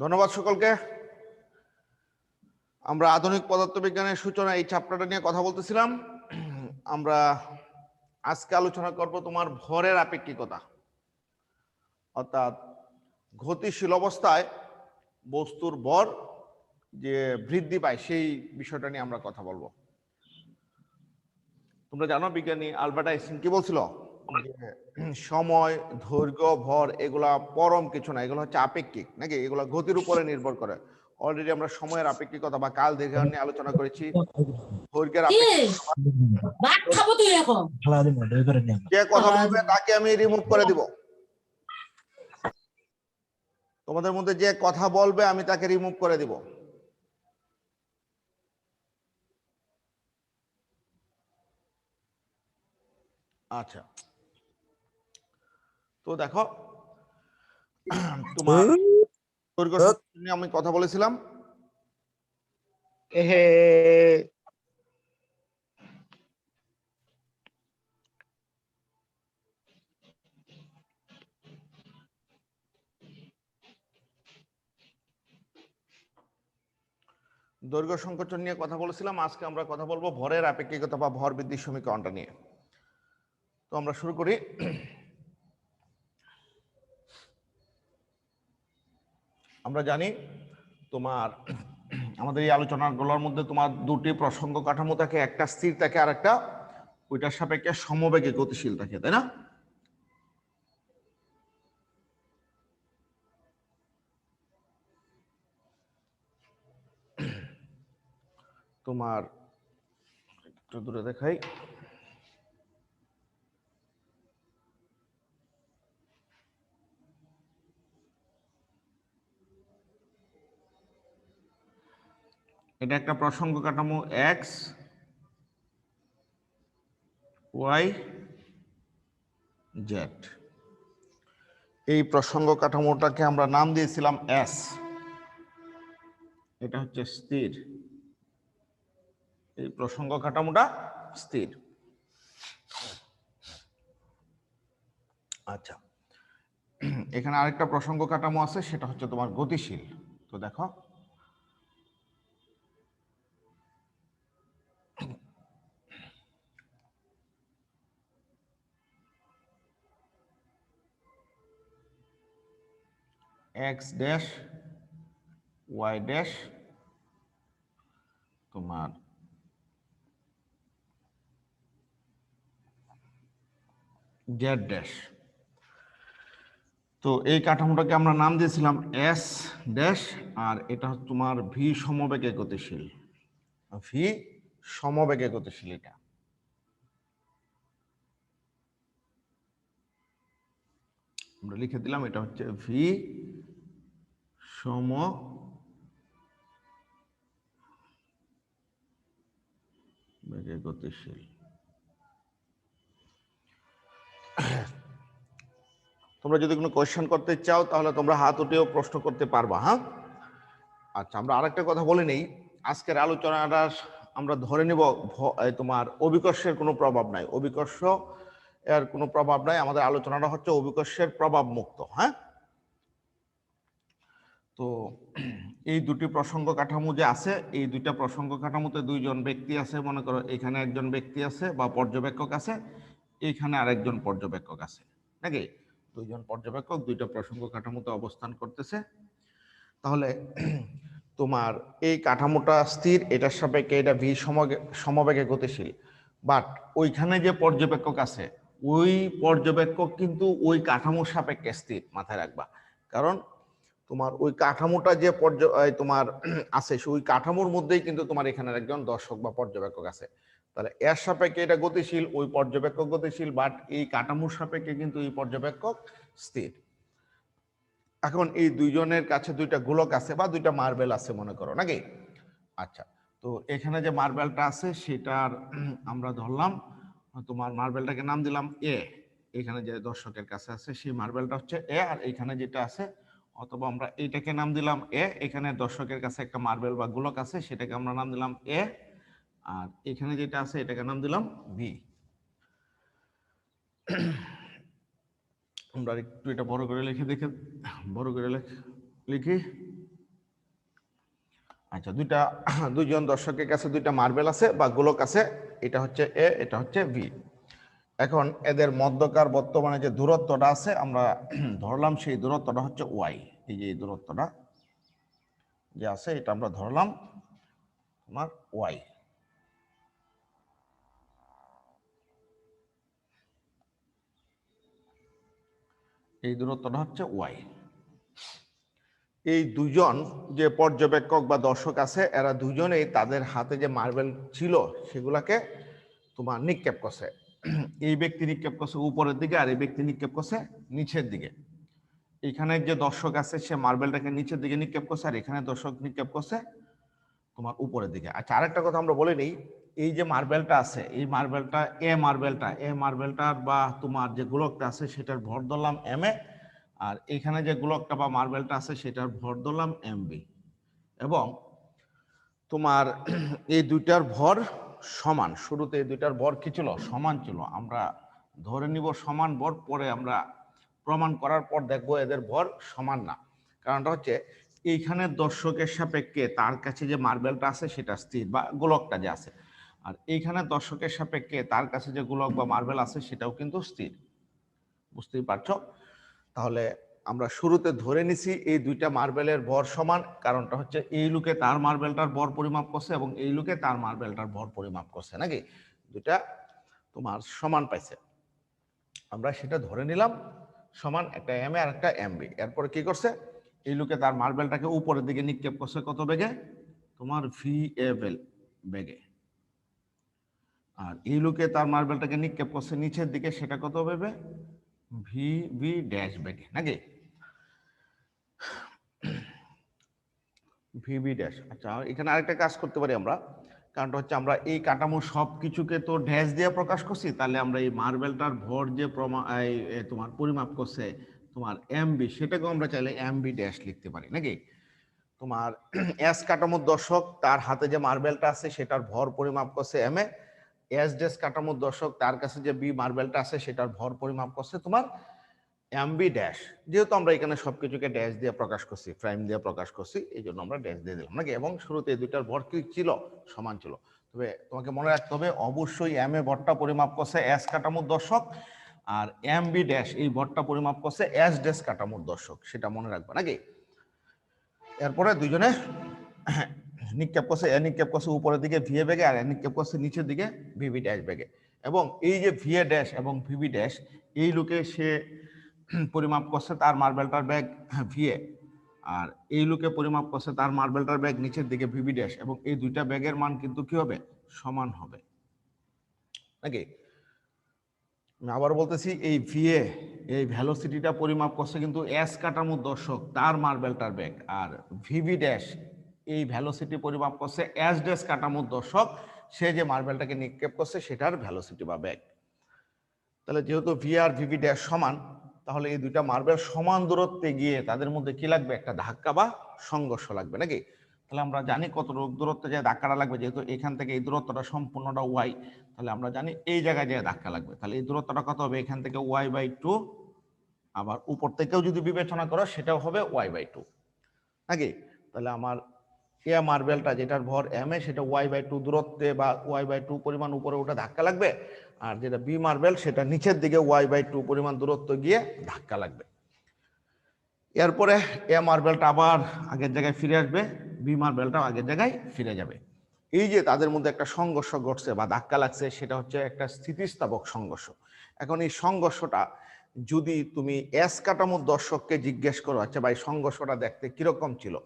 ধন্যবাদ সকলকে। আমরা আধুনিক পদার্থবিজ্ঞানের সূচনা এই চ্যাপ্টারটা নিয়ে কথা বলতেছিলাম। আমরা আজকে আলোচনা করব তোমার ভরের আপেক্ষিকতা, অর্থাৎ গতিশীল অবস্থায় বস্তুর ভর যে বৃদ্ধি পায় সেই বিষয়টা নিয়ে আমরা কথা বলবো। তোমরা জানো বিজ্ঞানী আলবার্ট আইনস্টাইন কি বলছিল, সময়, দৈর্ঘ্য, ভর এগুলা পরম কিছু না, এগুলো হচ্ছে আপেক্ষিক, নাকি এগুলো গতির উপরে নির্ভর করে। অলরেডি আমরা সময়ের আপেক্ষিকতা বা কাল দীর্ঘায়ন নিয়ে আলোচনা করেছি। দৈর্ঘ্যের যে কথা বলবে তাকে আমি রিমুভ করে দিব। তোমাদের মধ্যে যে কথা বলবে আমি তাকে রিমুভ করে দিব। আচ্ছা, তো দেখো তোমার দৈর্ঘ্য নিয়ে আমি কথা বলেছিলাম। দৈর্ঘ্য সংকোচন নিয়ে কথা বলেছিলাম। আজকে আমরা কথা বলবো ভরের আপেক্ষিকতা বা ভর বৃদ্ধির সমীকরণটা নিয়ে। তো আমরা শুরু করি। আমরা জানি তোমার আমাদের এই আলোচনাগুলোর মধ্যে তোমার দুটি প্রসঙ্গ কাঠামো থাকে, একটা স্থির থাকে আর একটা ওইটার সাপেক্ষে সমবেগে গতিশীল থাকে, তাই না? তোমার একটু দূরে দেখাই, এটা একটা প্রসঙ্গ কাঠামো এক্স ওয়াই জেড। এই প্রসঙ্গ কাঠামোটাকে আমরা নাম দিয়েছিলাম এস। এটা হচ্ছে স্থির, এই প্রসঙ্গ কাঠামোটা স্থির। আচ্ছা, এখানে আরেকটা প্রসঙ্গ কাঠামো আছে, সেটা হচ্ছে তোমার গতিশীল। তো দেখো এক্স ড্যাশ ওয়াই ড্যাশ তোমার জেড ড্যাশ। তো এই কাঠামোটাকে আমরা নাম দিয়েছিলাম এস ড্যাশ, আর এটা হচ্ছে তোমার ভি সমবেগে গতিশীল। ভি সমবেগে গতিশীল, এটা আমরা লিখে দিলাম, এটা হচ্ছে ভি সমবেগে গতিশীল। তোমরা যদি কোনো কোয়েশ্চেন করতে চাও তাহলে তোমরা হাত উঠেও প্রশ্ন করতে পারবা। হ্যাঁ, আচ্ছা, আমরা আরেকটা কথা বলে নেই। আজকের আলোচনাটা আমরা ধরে নেব তোমার অভিকর্ষের কোনো প্রভাব নাই, অভিকর্ষ এর কোনো প্রভাব নাই। আমাদের আলোচনাটা হচ্ছে অভিকর্ষের প্রভাব মুক্ত। হ্যাঁ, তো এই দুটি প্রসঙ্গ কাঠামো যে আছে, এই দুইটা প্রসঙ্গ কাঠামোতে দুইজন ব্যক্তি আছে। মনে করো এখানে একজন ব্যক্তি আছে বা পর্যবেক্ষক আছে, এইখানে আরেকজন পর্যবেক্ষক আছে, নাকি? দুইজন পর্যবেক্ষক দুইটা প্রসঙ্গ কাঠামোতে অবস্থান করতেছে। তাহলে তোমার এই কাঠামোটা স্থির, এটার সাপেক্ষে এটা ভি সমবেগে গতিশীল। বাট ওইখানে যে পর্যবেক্ষক আছে, ওই পর্যবেক্ষক কিন্তু ওই কাঠামোর সাপেক্ষে স্থির, মাথায় রাখবা। কারণ তোমার ওই কাঠামোটা যে তোমার আছে, ওই কাঠামোর মধ্যেই কিন্তু তোমার এখানে একজন দর্শক বা পর্যবেক্ষক আছে। তাহলে এর সাপেক্ষে এটা গতিশীল, ওই পর্যবেক্ষক গতিশীল, বাট এই কাঠামোর সাপেক্ষে কিন্তু এই পর্যবেক্ষক স্থির। এখন এই দুইজনের কাছে দুইটা গোলক আছে বা দুইটা মার্বেল আছে মনে করো, নাকি? আচ্ছা, তো এখানে যে মার্বেলটা আছে সেটার আমরা ধরলাম, তোমার মার্বেলটাকে নাম দিলাম এ। এখানে যে দর্শকের কাছে আছে সেই মার্বেলটা হচ্ছে এ, আর এখানে যেটা আছে, অথবা আমরা এইটাকে নাম দিলাম এ। এখানে দর্শকের কাছে একটা মার্বেল বা গোলক আছে, সেটাকে আমরা নাম দিলাম এ। আর এখানে যেটা আছে এটাকে নাম দিলাম বি। আমরা একটু এটা বড় করে লিখে দেখে, বড় করে লিখি। আচ্ছা, দুইজন দর্শকের কাছে দুইটা মার্বেল আছে বা গোলক আছে, এটা হচ্ছে এ, এটা হচ্ছে বি। এখন এদের মধ্যকার বর্তমানে যে দূরত্বটা আছে আমরা ধরলাম, সেই দূরত্বটা হচ্ছে ওয়াই। এই যে দূরত্বটা যে আছে এটা আমরা ধরলাম তোমার ওয়াই। এই দূরত্বটা হচ্ছে ওয়াই। এই দুজন যে পর্যবেক্ষক বা দর্শক আছে, এরা দুজনেই তাদের হাতে যে মার্বেল ছিল সেগুলাকে তোমার নিক্ষেপ করছে। এই ব্যক্তি নিক্ষেপ করছে উপরের দিকে, আর এই ব্যক্তি নিক্ষেপ করছে নিচের দিকে। এখানে যে দর্শক আছে সে মার্বেলটাকে নিচের দিকে নিক্ষেপ করছে, আর এখানে দর্শক নিক্ষেপ করছে তোমার উপরের দিকে। আচ্ছা, আরেকটা কথা আমরা বলে নিই, এই যে মার্বেলটা আছে, এই মার্বেলটা এ মার্বেলটার বা তোমার যে গোলকটা আছে সেটার ভর ধরলাম এম এ, আর এখানে যে গোলকটা বা মার্বেলটা আছে সেটার ভর ধরলাম এম বি। এবং তোমার এই দুইটার ভর সমান। শুরুতে এই দুইটার ভর কি ছিল? সমান ছিল। আমরা ধরে নিব সমান ভর, পরে আমরা প্রমাণ করার পর দেখবো এদের ভর সমান না। কারণটা হচ্ছে এইখানে দর্শকের সাপেক্ষে তার কাছে যে মার্বেলটা আছে সেটা স্থির বা গোলকটা যে আছে, আর এইখানে দর্শকের সাপেক্ষে তার কাছে যে গোলক বা মার্বেল আছে সেটাও কিন্তু স্থির। বুঝতেই পারছো? তাহলে আমরা শুরুতে ধরে নিছি এই দুইটা মার্বেলের ভর সমান। কারণটা হচ্ছে এই লোকে তার মার্বেলটার ভর পরিমাপ করছে এবং এই লোকে তার মার্বেলটার ভর পরিমাপ করছে, নাকি? দুইটা তোমার সমান পাইছে, আমরা সেটা ধরে নিলাম সমান, একটা এম এ আর একটা এম বি। এরপরে কি করছে? এই লোকে তার মার্বেলটাকে উপরের দিকে নিক্ষেপ করছে কত বেগে? তোমার ভি এ বেগে। আর এই লোকে তার মার্বেলটাকে নিক্ষেপ করছে নিচের দিকে, সেটা কত বেগে? ভি ভি ড্যাশ বেগে, নাকি? VB dash. আচ্ছা, এখানে আরেকটা কাজ করতে পারি আমরা। কারণটা হচ্ছে আমরা এই কাঠামো সব কিছুকে তো ড্যাশ দিয়ে প্রকাশ করছি, তাহলে আমরা এই মার্বেলটার ভর যে তোমার পরিমাপ করছে তোমার এমবি, সেটাকেও আমরা চাইলে এমবি ড্যাশ লিখতে পারি, নাকি? তোমার এস কাঠামোর দর্শক তার হাতে যে মার্বেলটা আছে সেটার ভর পরিমাপ করছে এম এ। এস ড্যাশ কাঠামোর দর্শক তার কাছে যে বি মার্বেলটা আছে সেটার ভর পরিমাপ করছে তোমার এমবি ড্যাশ। যেহেতু আমরা এখানে সবকিছুকে ড্যাশ দিয়ে প্রকাশ করছি, প্রাইম দিয়ে প্রকাশ করছি, এই জন্য আমরা ড্যাশ দিয়ে দিলাম, নাকি? এবং শুরুতে এই দুইটার ভর কি ছিল? সমান ছিল। তবে তোমাকে মনে রাখতে হবে অবশ্যই এম এ ভরটা পরিমাপ করছে এস কাঠামোর দর্শক, আর এম বি ড্যাশ এই ভরটা পরিমাপ করছে এস ড্যাশ কাঠামোর দর্শক, সেটা মনে রাখবে, নাকি? এরপরে দুইজনে নিক্ষেপ করছে, এ নিক্ষেপ করছে উপরের দিকে ভিএ বেগে, আর এ নিক্ষেপ করছে নিচের দিকে ভিভি ড্যাশ বেগে। এবং এই যে ভিএ ড্যাশ এবং ভিভি ড্যাশ, এই লোকে সে পরিমাপ করছে তার মার্বেলটার ব্যাগ ভিএ, আর এই লোকে পরিমাপ করছে তার মার্বেলটার ব্যাগ নিচের দিকে ভিভি ড্যাশ, এবং এই দুইটা ব্যাগের মান কিন্তু কি হবে? সমান হবে, নাকি? আমি আবার বলতেছি, এই ভিএ এই ভ্যালোসিটিটা পরিমাপ করছে কিন্তু এস কাঠামোর দর্শক তার মার্বেলটার ব্যাগ, আর ভিভি ড্যাশ এই ভ্যালোসিটি পরিমাপ করছে এস ড্যাশ কাঠামোর দর্শক সে যে মার্বেলটাকে নিক্ষেপ করছে সেটার ভ্যালোসিটি বা ব্যাগ। তাহলে যেহেতু ভি আর ভিভি ড্যাশ সমান, তাহলে এই দুইটা মার্বেল সমান দূরত্বে গিয়ে তাদের মধ্যে কি লাগবে? একটা ধাক্কা বা সংঘর্ষ লাগবে, নাকি? তাহলে আমরা জানি কত দূরত্বে যে ধাক্কাটা লাগবে, যেহেতু এখান থেকে এই দূরত্বটা সম্পূর্ণটা ওয়াই, তাহলে আমরা জানি এই জায়গায় যে ধাক্কা লাগবে। তাহলে এই দূরত্বটা কত হবে? এখান থেকে ওয়াই বাই টু, আবার উপর থেকেও যদি বিবেচনা করো সেটাও হবে ওয়াই বাই টু, নাকি? তাহলে আমার এ মার্বেলটা যেটার ভর এম এ সেটা ওয়াই বাই টু দূরত্বে বা ওয়াই বাই টু পরিমাণ উপরে ওটা ধাক্কা লাগবে, আর যেটা বি মার্বেল সেটা নিচের দিকে ওয়াই বাই টু পরিমাণ দূরত্ব গিয়ে ধাক্কা লাগবে। এরপরে এ মার্বেলটা আবার আগের জায়গায় ফিরে আসবে, বি মার্বেলটাও আগের জায়গায় ফিরে যাবে। এই যে তাদের মধ্যে একটা সংঘর্ষ ঘটছে বা ধাক্কা লাগছে, সেটা হচ্ছে একটা স্থিতিস্থাপক সংঘর্ষ। এখন এই সংঘর্ষটা যদি তুমি এস কাঠামোর দর্শককে জিজ্ঞেস করো, আচ্ছা ভাই সংঘর্ষটা দেখতে কিরকম ছিল,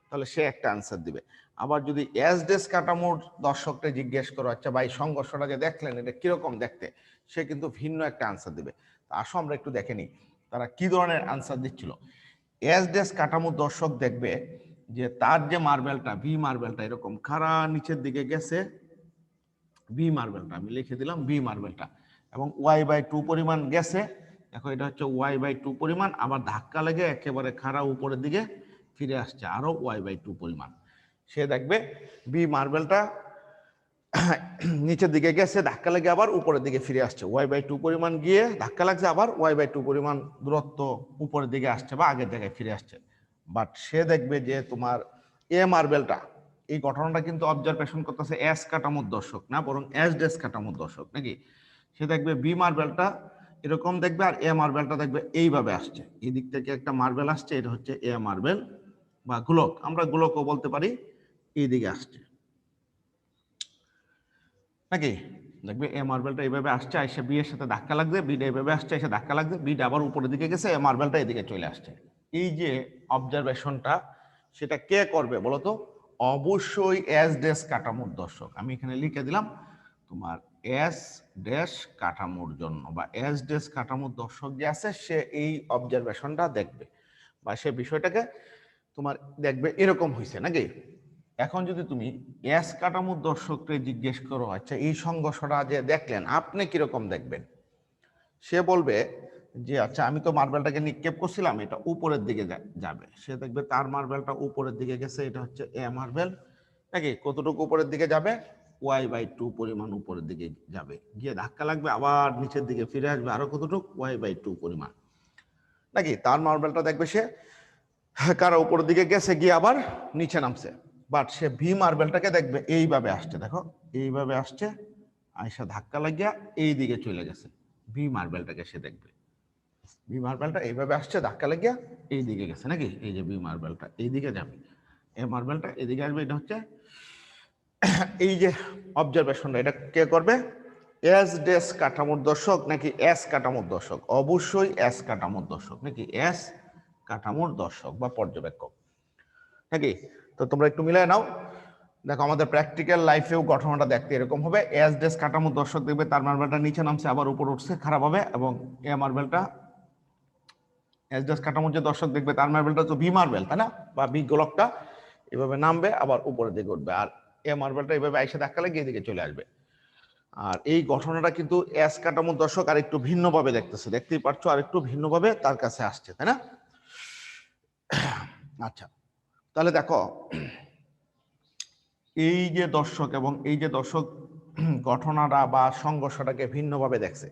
তাহলে সে একটা আনসার দিবে। আবার যদি এস ডেস কাঠামোর দর্শককে জিজ্ঞেস করো, আচ্ছা ভাই সংঘর্ষটা যে দেখলেন এটা কিরকম দেখতে, সে কিন্তু ভিন্ন একটা আনসার দিবে। আসো আমরা একটু দেখে নিই তারা কি ধরনের আনসার দিচ্ছিল। এস ডেস কাঠামোর দর্শক দেখবে যে তার যে মার্বেলটা বি মার্বেলটা এরকম খাড়া নিচের দিকে গেছে, বি মার্বেলটা আমি লিখে দিলাম বি মার্বেলটা, এবং ওয়াই বাই টু পরিমাণ গেছে। দেখো এটা হচ্ছে ওয়াই বাই টু পরিমাণ, আবার ধাক্কা লেগে একেবারে খাড়া উপরের দিকে ফিরে আসছে আরো ওয়াই বাই টু পরিমাণ। সে দেখবে বি মার্বেলটা নিচের দিকে গেছে, ধাক্কা লেগে আবার উপরের দিকে ফিরে আসছে, ওয়াই বাই টু পরিমাণ গিয়ে ধাক্কা লাগছে, আবার ওয়াই বাই টু পরিমাণ দূরত্ব উপরের দিকে আসছে বা আগের জায়গায় ফিরে আসছে। বাট সে দেখবে যে তোমার এ মার্বেলটা এই ঘটনাটা কিন্তু অবজারভেশন করতেছে এস কাঠামোর দর্শক না, বরং এস ড্যাশ কাঠামোর দর্শক নাকি। সে দেখবে বি মার্বেলটা এরকম দেখবে, আর এ মার্বেলটা দেখবে এইভাবে আসছে, এই দিক থেকে একটা মার্বেল আসছে, এটা হচ্ছে এ মার্বেল বা গোলক, আমরা গোলকও বলতে পারি, এই দিকে আসছে নাকি। দেখবে এ মার্বেলটা এইভাবে আসছে, এসে বি এর সাথে ধাক্কা লাগছে, বিটা এইভাবে আসছে, এসে ধাক্কা লাগছে, বিটা আবার উপরের দিকে গেছে, এ মার্বেলটা এদিকে চলে আসছে। এই যে অবজারভেশনটা সেটা কে করবে বলতো? অবশ্যই এস ড্যাশ কাঠামোর দর্শক। আমি এখানে লিখে দিলাম তোমার এস ড্যাশ কাঠামোর জন্য, বা এস ড্যাশ কাঠামোর দর্শক যে আছে সে এই অবজারভেশনটা দেখবে, বা সে বিষয়টাকে তোমার দেখবে এরকম হয়েছে নাকি। এখন যদি তুমি এস কাঠামোর দর্শককে জিজ্ঞেস করো, আচ্ছা এই সংঘর্ষটা যে দেখলেন আপনি কিরকম দেখবেন, সে বলবে যে আচ্ছা আমি তো মার্বেলটাকে নিক্ষেপ করছিলাম, এটা উপরের দিকে যাবে। সে দেখবে তার মার্বেলটা উপরের দিকে গেছে, এটা হচ্ছে এ মার্বেল নাকি। কতটুকু উপরের দিকে যাবে? y/2 পরিমাণ উপরের দিকে যাবে, গিয়ে ধাক্কা লাগবে, আবার নিচের দিকে ফিরে আসবে আরো কতটুকু, y/2 পরিমাণ নাকি। তার মার্বেলটা দেখবে সে কারো উপরের দিকে গেছে, গিয়ে আবার নিচে নামছে। বাট সে ভি মার্বেলটাকে দেখবে এইভাবে আসছে, দেখো এইভাবে আসছে, আয়সা ধাক্কা লাগিয়া এই দিকে চলে গেছে। ভি মার্বেলটাকে সে দেখবে, বি মার্বেলটা এইভাবে আসছে, ধাক্কা লাগিয়া এই দিকে গেছে নাকি। এই যে বি মার্বেলটা এই দিকে যাবে, এ মার্বেলটা এদিকে আসবে, এটা হচ্ছে এই যে অবজারভেশনটা, এটা কে করবে? এস ড্যাশ কাঠামোর দর্শক নাকি এস কাঠামোর দর্শক? অবশ্যই এস কাঠামোর দর্শক নাকি, এস কাঠামোর দর্শক বা পর্যবেক্ষক নাকি। তো তোমরা একটু মিলাই নাও, দেখো আমাদের প্র্যাকটিক্যাল লাইফেও ঘটনাটা দেখতে এরকম হবে। এস ড্যাশ কাঠামোর দর্শক দেখবে তার মার্বেলটা নিচে নামছে, আবার উপর উঠছে খারাপ হবে, এবং এ মার্বেলটা এস ড্যাশ কাঠামোর যে দর্শক দেখবে তার মার্বেলটা তো বি মার্বেল তাই না, বা বি গোলকটা এভাবে নামবে আবার উপরের দিকে উঠবে, আর এ মার্বেলটা এভাবে আইসা ধাক্কা লাগিয়ে এদিকে চলে আসবে। আর এই ঘটনাটা কিন্তু এস কাঠামোর দর্শক আর একটু ভিন্নভাবে দেখতেছে, দেখতেই পারছো আর একটু ভিন্নভাবে তার কাছে আসছে তাই না। আচ্ছা তাহলে দেখো এই যে দর্শক এবং এই যে দর্শক ঘটনাটা বা সংঘর্ষটাকে ভিন্নভাবে দেখছে।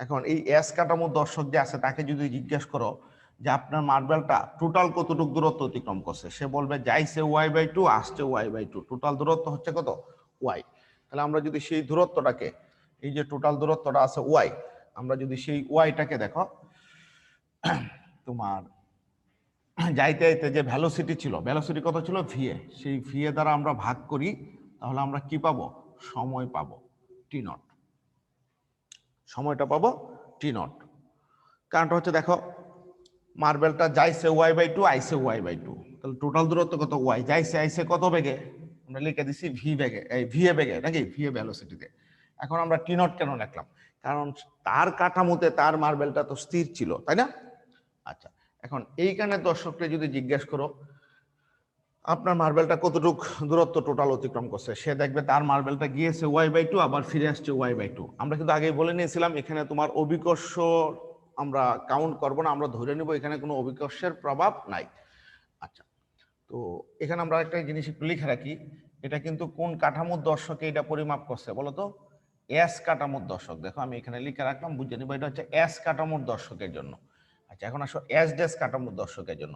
এখন এই এস কাঠামোর দর্শক যে আছে তাকে যদি জিজ্ঞেস করো যে আপনার মার্বেলটা টোটাল কতটুকু দূরত্ব অতিক্রম করছে, সে বলবে যাইছে y/2, আসছে y/2, টোটাল দূরত্ব হচ্ছে কত? y। তাহলে আমরা যদি সেই দূরত্বটাকে, এই যে টোটাল দূরত্বটা আছে y, আমরা যদি সেই yটাকে দেখো তোমার যাইতে যাইতে যে ভ্যালোসিটি ছিল, ভ্যালোসিটি কত ছিল? ভিএ। সেই ভিএ দ্বারা আমরা ভাগ করি, তাহলে আমরা কি পাবো? সময় পাবো টি নট, সময়টা পাবো টি নট। কারণটা হচ্ছে দেখো মার্বেলটা যাইছে y/2, আইসে y/2, তাহলে টোটাল দূরত্ব কত? y। যাইছে আইসে কত বেগে? আমরা লিখে দিছি ভি বেগে, এই ভিএ বেগে নাকি, ভিএ ভ্যালোসিটিতে। এখন আমরা টি নট কেন লিখলাম? কারণ তার কাঠামোতে তার মার্বেলটা তো স্থির ছিল তাই না। আচ্ছা এখন এইখানে দর্শককে যদি জিজ্ঞেস করো আপনার মার্বেলটা কতটুকু দূরত্ব টোটাল অতিক্রম করছে, সে দেখবে তার মার্বেলটা গিয়েছে y/2, আবার ফিরে আসছে y/2। আমরা কিন্তু আগেই বলে নিয়েছিলাম এখানে তোমার অভিকর্ষ আমরা কাউন্ট করবো না, আমরা ধরে নিব এখানে কোনো অভিকর্ষের প্রভাব নাই। আচ্ছা তো এখানে আমরা একটা জিনিস একটু লিখে রাখি, এটা কিন্তু কোন কাঠামোর দর্শকে এটা পরিমাপ করছে বলতো? এস কাঠামোর দর্শক। দেখো আমি এখানে লিখে রাখলাম, বুঝে নিব এটা হচ্ছে এস কাঠামোর দর্শকের জন্য। আচ্ছা এখন আসো এস ড্যাশ কাঠামোর দর্শকের জন্য।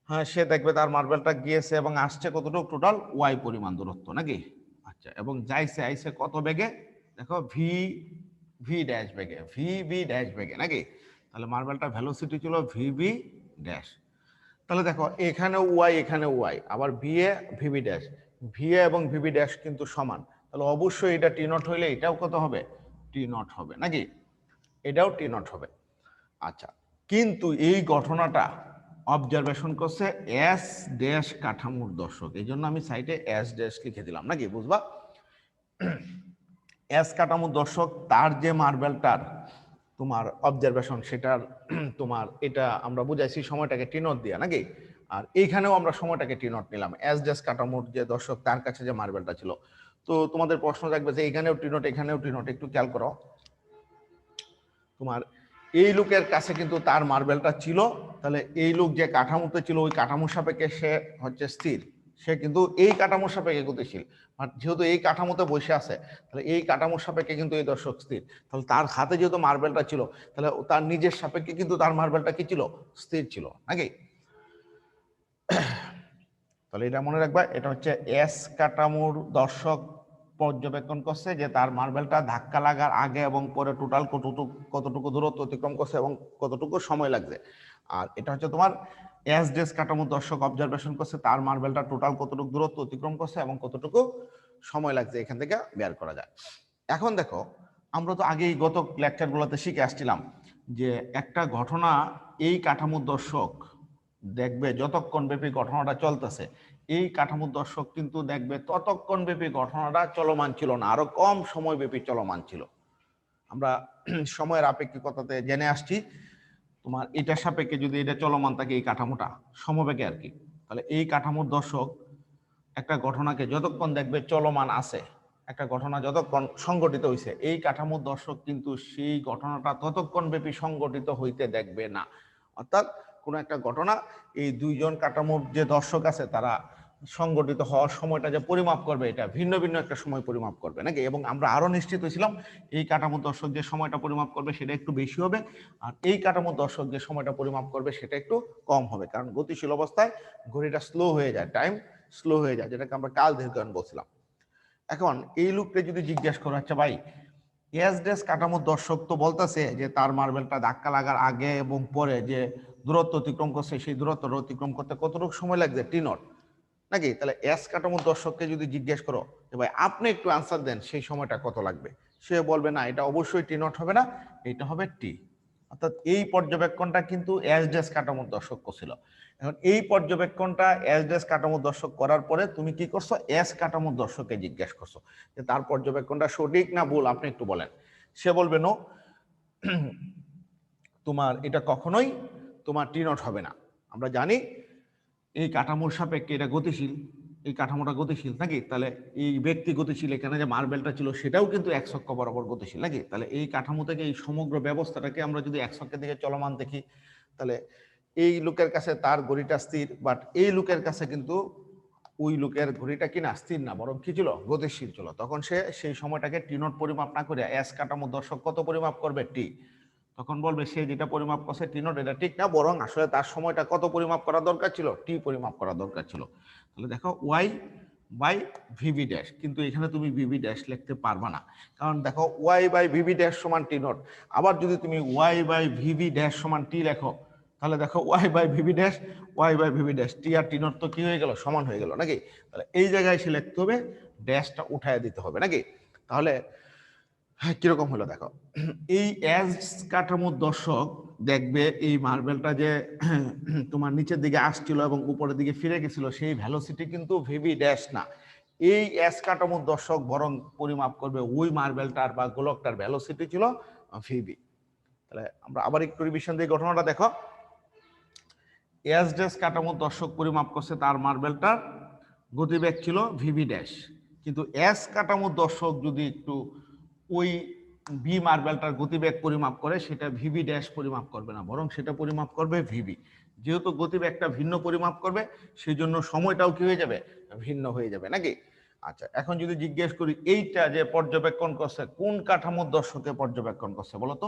হ্যাঁ সে দেখবে তার মার্বেলটা গিয়েছে এবং আসছে কতটুকু? টোটাল ওয়াই পরিমাণ দূরত্ব নাকি। আচ্ছা এবং যাইছে আইছে কত বেগে? দেখো ভি ভি ড্যাশ বেগে, ভি ভি ড্যাশ বেগে নাকি। তাহলে মার্বেলটা ভেলোসিটি ছিল ভি ভি ড্যাশ। তাহলে দেখো এখানে ওয়াই, এখানে ওয়াই, আবার v a v v dash, v a এবং ভিভি ড্যাশ কিন্তু সমান, তাহলে অবশ্যই এটা টি নট হইলে এটাও কত হবে? টি নট হবে নাকি, এটাও টি নট হবে। আচ্ছা কিন্তু এই ঘটনাটা অবজারভেশন করছে এস ড্যাশ কাঠামোর দর্শক, এই জন্য আমি সাইডে এস ড্যাশ লিখে দিলাম নাকি, বুঝবা। এস কাঠামোর দর্শক তার যে মার্বেলটার তোমার অবজারভেশন সেটার তোমার এটা আমরা বুঝাইছি সময়টাকে টি নট দিয়া নাকি। আর এইখানেও আমরা সময়টাকে টি নট নিলাম, এস ড্যাশ কাঠামোর যে দর্শক তার কাছে যে মার্বেলটা ছিল। তো তোমাদের প্রশ্ন থাকবে যে এখানেও টি নট এখানেও টি নট, একটু খেয়াল করো তোমার এই লোকের কাছে কিন্তু তার মার্বেলটা ছিল, তাহলে এই লোক যে কাঠামোতে ছিল ওই কাঠামোর সাপেক্ষে সে হচ্ছে স্থির, সে কিন্তু এই কাঠামোর সাপেক্ষে গতিশীল। যেহেতু এই কাঠামোতে বসে আছে তাহলে এই কাঠামোর সাপেক্ষে কিন্তু এই দর্শক স্থির, তাহলে তার হাতে যেহেতু মার্বেলটা ছিল তাহলে তার নিজের সাপেক্ষে কিন্তু তার মার্বেলটা কি ছিল? স্থির ছিল নাকি। তাহলে এটা মনে রাখবা, এটা হচ্ছে এস কাঠামোর দর্শক পর্যবেক্ষণ করছে যে তার মার্বেলটা ধাক্কা লাগার আগে এবং পরে টোটাল কতটুকু দূরত্ব অতিক্রম করছে এবং কতটুকু সময় লাগছে। আর এটা হচ্ছে তোমার এস ডেস কাঠামোর দর্শক অবজারভেশন করছে তার মার্বেলটা টোটাল কতটুকু দূরত্ব অতিক্রম করছে এবং কতটুকু সময় লাগছে, এখান থেকে বের করা যায়। এখন দেখো, আমরা তো আগেই গত লেকচারগুলোতে শিখে আসছিলাম যে একটা ঘটনা এই কাঠামোর দর্শক দেখবে যতক্ষণ ব্যাপী ঘটনাটা চলতেছে, এই কাঠামোর দর্শক কিন্তু দেখবে ততক্ষণ ব্যাপী ঘটনাটা চলমান ছিল না, আরো কম সময় ব্যাপী চলমান ছিল। আমরা সময়ের আপেক্ষিকতাতে জেনে আসছি তোমার এটার সাপেক্ষে যদি এটা চলমান থাকে এই কাঠামোটা সমবেগে আর কি, তাহলে এই কাঠামোর দর্শক একটা ঘটনাকে যতক্ষণ দেখবে চলমান আছে, একটা ঘটনা যতক্ষণ সংগঠিত হয়েছে, এই কাঠামোর দর্শক কিন্তু সেই ঘটনাটা ততক্ষণ ব্যাপী সংগঠিত হইতে দেখবে না। অর্থাৎ কোনো একটা ঘটনা এই দুইজন কাঠামোর যে দর্শক আছে তারা সংগঠিত হওয়ার সময়টা যে পরিমাপ করবে, এটা ভিন্ন ভিন্ন একটা সময় পরিমাপ করবে নাকি। এবং আমরা আরো নিশ্চিত হয়েছিলাম এই কাঠামোর দর্শক যে সময়টা পরিমাপ করবে সেটা একটু বেশি হবে, আর এই কাঠামোর দর্শক যে সময়টা পরিমাপ করবে সেটা একটু কম হবে, কারণ গতিশীল অবস্থায় ঘড়িটা স্লো হয়ে যায়, টাইম স্লো হয়ে যায়, যেটাকে আমরা কাল দীর্ঘায়ন বলছিলাম। এখন এই লোককে যদি জিজ্ঞেস করো, আচ্ছা ভাই এস ডেস কাঠামোর দর্শক তো বলতেছে যে তার মার্বেলটা ধাক্কা লাগার আগে এবং পরে যে দূরত্ব অতিক্রম করছে সেই দূরত্ব অতিক্রম করতে কতটুকু সময় লাগছে টি নট নাকি, তাহলে এস কাঠামোর দর্শককে যদি জিজ্ঞেস করো যে ভাই আপনি একটু আনসার দেন সেই সময়টা কত লাগবে, সে বলবে না এটা অবশ্যই টি নট হবে না, এটা হবে টি। অর্থাৎ এই পর্যবেক্ষণটা কিন্তু এস ডেস কাঠামোর দর্শক করছিল। এখন এই পর্যবেক্ষণটা এস ডেস কাঠামোর দর্শক করার পরে তুমি কি করছো, এস কাঠামোর দর্শককে জিজ্ঞেস করছো যে তার পর্যবেক্ষণটা সঠিক না ভুল, আপনি একটু বলেন। সে বলবে নো, তোমার এটা কখনোই তোমার টি নট হবে না। আমরা জানি এই কাঠামোর সাপেক্ষে এটা গতিশীল, এই কাঠামোটা গতিশীল নাকি, তাহলে এই ব্যক্তি গতিশীল, এখানে যে মার্বেলটা ছিল সেটাও কিন্তু এক অক্ষ বরাবর গতিশীল নাকি, তাহলে এই কাঠামো থেকে এই সমগ্র ব্যবস্থাটাকে আমরা যদি এক অক্ষের দিকে চলমান দেখি, তাহলে এই লোকের কাছে তার ঘড়িটা স্থির, বাট এই লোকের কাছে কিন্তু ওই লোকের ঘড়িটা কিনা স্থির না, বরং কি ছিল, গতিশীল ছিল। তখন সে সেই সময়টাকে টি নট পরিমাপ না করে এস কাঠামো দর্শক কত পরিমাপ করবে, টি। তখন বলবে সে যেটা পরিমাপ করছে টি নট এটা ঠিক না, বরং আসলে তার সময়টা কত পরিমাপ করা দরকার ছিল, টি পরিমাপ করা দরকার ছিল। তাহলে দেখো ওয়াই বাই ভিভি ড্যাশ, কিন্তু এখানে তুমি ভিভি ড্যাশ লিখতে পারবা না, কারণ দেখো ওয়াই বাই ভিভি ড্যাশ সমান টি নট। আবার যদি তুমি ওয়াই বাই ভিভি ড্যাশ সমান টি লেখো, তাহলে দেখো y by v v dash, y by v v dash, t আর টি নট তো কি হয়ে গেল, সমান হয়ে গেল নাকি। তাহলে এই জায়গায় এসে লিখতে হবে, ড্যাশটা উঠায় দিতে হবে নাকি। তাহলে হ্যাঁ কিরকম হলো দেখো, এই এস কাঠামোর দর্শক দেখবে এই মার্বেলটা যে তোমার নিচের দিকে আসছিল এবং উপরের দিকে ফিরে গেছিল সেই ভ্যালোসিটি কিন্তু ভিভি ড্যাশ না, এই এস কাঠামোর দর্শক বরং পরিমাপ করবে ওই মার্বেলটার বা গোলকটার ভ্যালোসিটি ছিল ভিভি। তাহলে আমরা আবার একটু রিভিশন দিয়ে ঘটনাটা দেখো, এস ড্যাশ কাঠামোর দর্শক পরিমাপ করছে তার মার্বেলটার গতিবেগ ছিল ভিভি ড্যাশ, কিন্তু এস কাঠামোর দর্শক যদি একটু ওই বি মার্বেলটার গতিবেগ পরিমাপ করে সেটা ভিভি ড্যাশ পরিমাপ করবে না, বরং সেটা পরিমাপ করবে ভিভি। যেহেতু গতিবেগটা ভিন্ন পরিমাপ করবে সেই জন্য সময়টাও কি হয়ে যাবে, ভিন্ন হয়ে যাবে নাকি। আচ্ছা এখন যদি জিজ্ঞেস করি এইটা যে পর্যবেক্ষণ করছে কোন কাঠামোর দর্শকে পর্যবেক্ষণ করছে বলতো,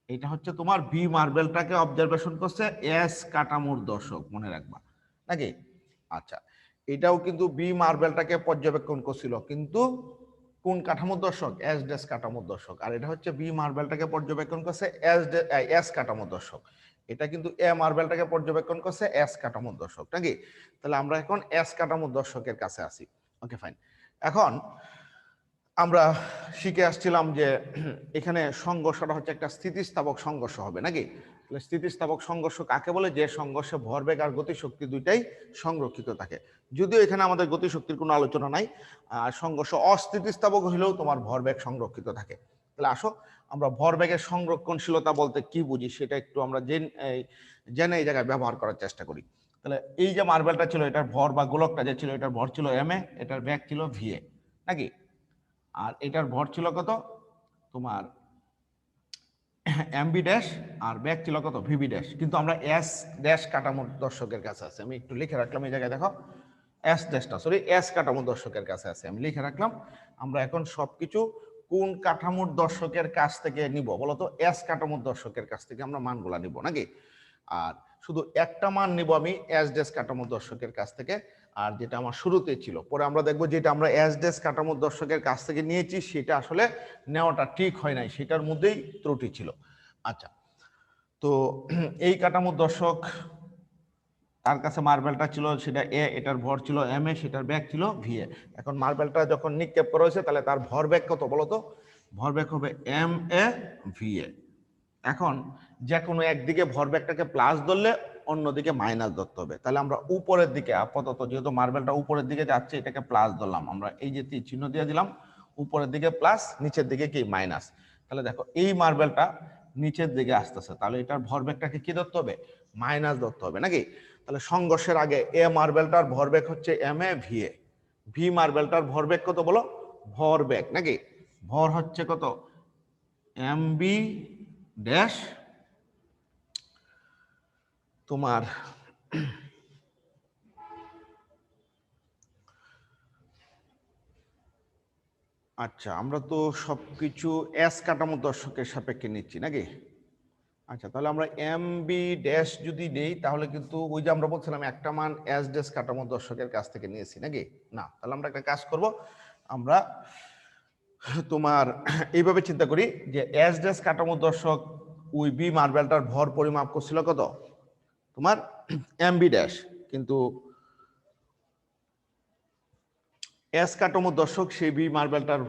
এটা হচ্ছে তোমার বি মার্বেলটাকে অবজারভেশন করছে এস কাঠামোর দর্শক, মনে রাখবা নাকি। আচ্ছা এটাও কিন্তু বি মার্বেলটাকে পর্যবেক্ষণ করছিল, কিন্তু কোন কাঠামোর দর্শক, এস ড্যাশ কাঠামোর দর্শক। আর এটা হচ্ছে বি মার্বেলটাকে পর্যবেক্ষণ করছে এস কাঠামোর দর্শক, এটা কিন্তু এ মার্বেলটাকে পর্যবেক্ষণ করছে এস কাঠামোর দর্শক নাকি। তাহলে আমরা এখন এস কাঠামোর দর্শকের কাছে আসি। Okay fine. এখন আমরা শিখে আসছিলাম যে এখানে সংঘর্ষটা হচ্ছে একটা স্থিতিস্থাপক সংঘর্ষ হবে নাকি। স্থিতিস্থাপক সংঘর্ষ কাকে বলে, যে সংঘর্ষে ভরবেগ আর গতিশক্তি দুইটাই সংরক্ষিত থাকে। যদিও এখানে আমাদের গতিশক্তির কোনো আলোচনা নাই, সংঘর্ষ অস্থিতিস্থাপক হলেও তোমার ভরবেগ সংরক্ষিত থাকে। তাহলে আসো আমরা ভরবেগের সংরক্ষণশীলতা বলতে কি বুঝি সেটা একটু আমরা জেনে এই জায়গায় ব্যবহার করার চেষ্টা করি। তাহলে এই যে মার্বেলটা ছিল এটার ভর বা গোলকটা যে ছিল এটার ভর ছিল এম এ, এটার ব্যাগ ছিল ভি এ নাকি। আর এটার ভর ছিল কত তোমার এমবি ড্যাশ, আর ব্যাক ছিল কত ভিবি ড্যাশ। কিন্তু আমরা এস ড্যাশ কাঠামোর দর্শকের কাছে আছে, আমি একটু লিখে রাখলাম এই জায়গায় দেখো, এস ড্যাশটা সরি এস কাঠামোর দর্শকের কাছে আছে, আমি লিখে রাখলাম। আমরা এখন সবকিছু কোন কাঠামোর দর্শকের কাছ থেকে নিব বলতো, এস কাঠামোর দর্শকের কাছ থেকে আমরা মানগুলা নিব নাকি। আর শুধু একটা মান নিব আমি এস ড্যাশ কাঠামো দর্শকের কাছ থেকে, আর যেটা আমার শুরুতে ছিল। পরে আমরা দেখবো যেটা আমরা এস ড্যাশ কাঠামো দর্শকের কাছ থেকে নিয়েছি সেটা আসলে নেওয়াটা ঠিক হয় নাই, সেটার মধ্যেই ত্রুটি ছিল। আচ্ছা, তো এই কাঠামো দর্শক তার কাছে মার্বেলটা ছিল সেটা এ, এটার ভর ছিল এম এ, সেটার ব্যাগ ছিল ভি এ। এখন মার্বেলটা যখন নিক্ষেপ করা হয়েছে তাহলে তার ভর ব্যাগ কত বলতো? ভর ব্যাগ হবে এম এ ভি এ। এখন যে কোনো একদিকে ভর ব্যাগটাকে প্লাস ধরলে অন্যদিকে মাইনাস ধরতে হবে। তাহলে আমরা উপরের দিকে আপাতত, যেহেতু মার্বেলটা উপরের দিকে যাচ্ছে, এটাকে প্লাস ধরলাম। আমরা এই যে চিহ্ন দিয়ে দিলাম, উপরের দিকে প্লাস, নিচের দিকে কি মাইনাস। তাহলে দেখো এই মার্বেলটা নিচের দিকে আসতেছে, তাহলে এটার ভরবেগটাকে কি ধরতে হবে? মাইনাস ধরতে হবে নাকি? তাহলে সংঘর্ষের আগে এ মার্বেলটার ভরবেগ হচ্ছে এম এ ভি এ, ভি মার্বেলটার ভরবেগ কত বলো? ভরবেগ নাকি? ভর হচ্ছে কত? এম বি ড্যাশ তোমার আচ্ছা, আমরা তো সবকিছু এস কাঠামো দর্শকের সাপেক্ষে নিচ্ছি নাকি? আচ্ছা, তাহলে আমরা এম বি ড্যাশ যদি নেই তাহলে কিন্তু ওই যে আমরা বলছিলাম একটা মান এস ড্যাশ কাঠামো দর্শকের কাছ থেকে নিয়েছি নাকি? না, তাহলে আমরা একটা কাজ করব, আমরা তোমার এইভাবে চিন্তা করি যে এস ড্যাশ কাঠামো দর্শক ওই বি মার্বেলটার ভর পরিমাপ করছিল কত? তোমার এম বি ড্যাশ, কিন্তু এস কাঠামো দর্শক সেই বি মার্বেলটার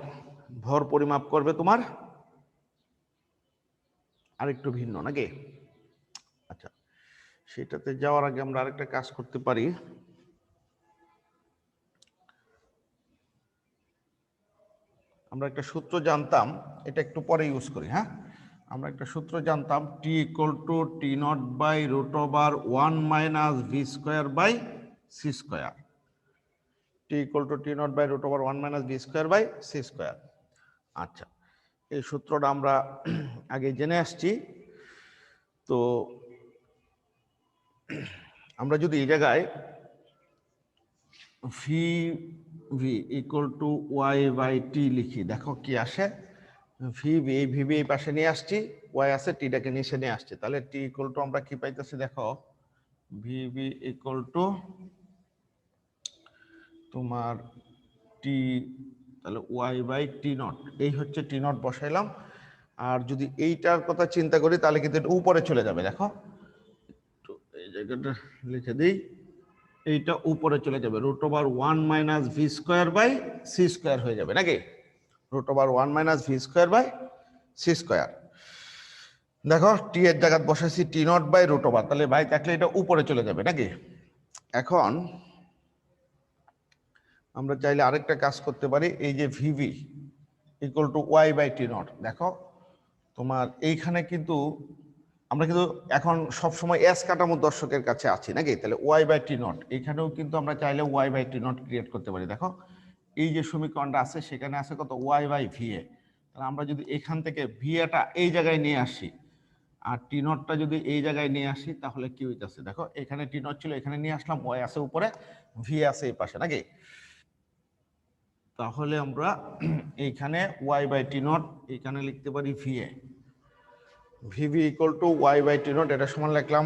ভর পরিমাপ করবে তোমার আরেকটু ভিন্ন নাকি? আচ্ছা, সেটাতে যাওয়ার আগে আমরা আরেকটা কাজ করতে পারি। আমরা একটা সূত্র জানতাম, এটা একটু পরে ইউজ করি। হ্যাঁ, আমরা একটা সূত্র জানতাম, T equal to T naught by root over 1 minus V square by C square. T equal to T naught by root over 1 minus V square by C square. আচ্ছা, এই সূত্রটা আমরা আগে জেনে আসছি। তো আমরা যদি এই জায়গায় V V equal to Y by T লিখি, দেখো কি আসে। ভিবি, এই ভিবি এই পাশে নিয়ে আসছি, ওয়াই আছে, টিটাকে নিচে নিয়ে আসছি, তাহলে টি ইকুয়াল টু আমরা কি পাইতেছি দেখো, ভিবি ইকুয়াল টু তোমার টি, তাহলে ওয়াই বাই টি নট, এই হচ্ছে টি নট বসাইলাম। আর যদি এইটার কথা চিন্তা করি তাহলে কিন্তু এটা উপরে চলে যাবে। দেখো তো এই জায়গাটা লিখে দিই, এইটা উপরে চলে যাবে, root over 1 minus V square by C square হয়ে যাবে নাকি? Root over 1 minus V square by C square. দেখো টি এর জায়গা বসাইছি t naught by root over, তাহলে বাই থাকলে এটা উপরে চলে যাবে নাকি? এখন আমরা চাইলে আরেকটা কাজ করতে পারি, এই যে v v equal to Y by t naught, দেখো তোমার এইখানে কিন্তু আমরা কিন্তু এখন সবসময় এস কাঠামো দর্শকের কাছে আছি নাকি? তাহলে ওয়াই বাই টি নট, এইখানেও কিন্তু আমরা চাইলে y by t naught create করতে পারি। দেখো এই যে সমীকরণটা আছে সেখানে আছে কত? Y by v a. তাহলে আমরা যদি এখান থেকে ভি এটা এই জায়গায় নিয়ে আসি আর টি নটটা যদি এই জায়গায় নিয়ে আসি তাহলে কি হইতেছে দেখো, এখানে টি নট ছিল, এখানে নিয়ে আসলাম, ওয়াই আছে উপরে, ভি আছে এই পাশে নাকি? তাহলে আমরা এইখানে ওয়াই বাই টি নট এইখানে লিখতে পারি v a, v v equal to Y by t naught, এটা সমান লিখলাম